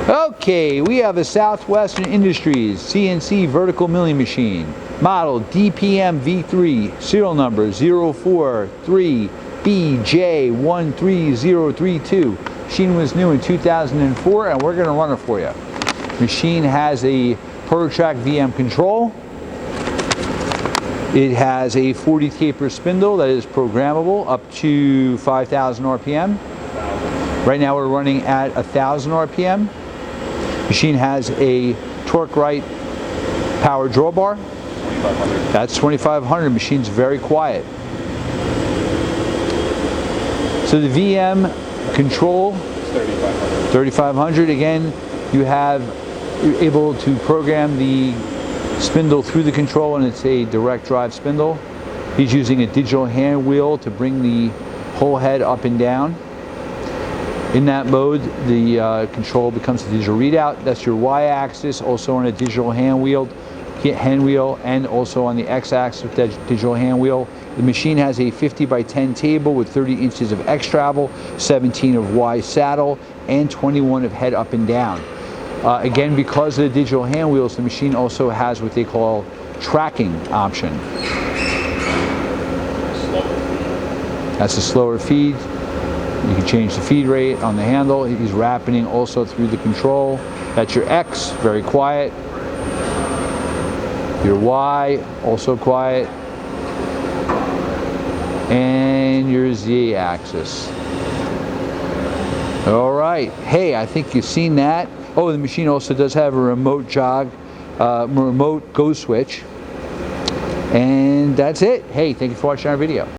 Okay, we have a Southwestern Industries CNC vertical milling machine, model DPM V3, serial number 043BJ13032. Machine was new in 2004 and we're going to run it for you. Machine has a ProtoTrack VM control. It has a 40 taper spindle that is programmable up to 5,000 RPM. Right now we're running at 1,000 RPM. Machine has a TorqueRite power drawbar. 2,500. That's 2,500. Machine's very quiet. So the VM control, 3,500. 3,500. Again, you're able to program the spindle through the control, and it's a direct drive spindle. He's using a digital hand wheel to bring the whole head up and down. In that mode, the control becomes a digital readout. That's your y-axis, also on a digital hand wheel, and also on the x-axis with that digital hand wheel. The machine has a 50 by 10 table with 30 inches of X travel, 17 of Y saddle, and 21 of head up and down. Again, because of the digital hand wheels, the machine also has what they call tracking option. That's a slower feed. You can change the feed rate on the handle. He's rapiding also through the control. That's your X, very quiet. Your Y, also quiet. And your Z axis. All right, hey, I think you've seen that. Oh, the machine also does have a remote remote go switch. And that's it. Hey, thank you for watching our video.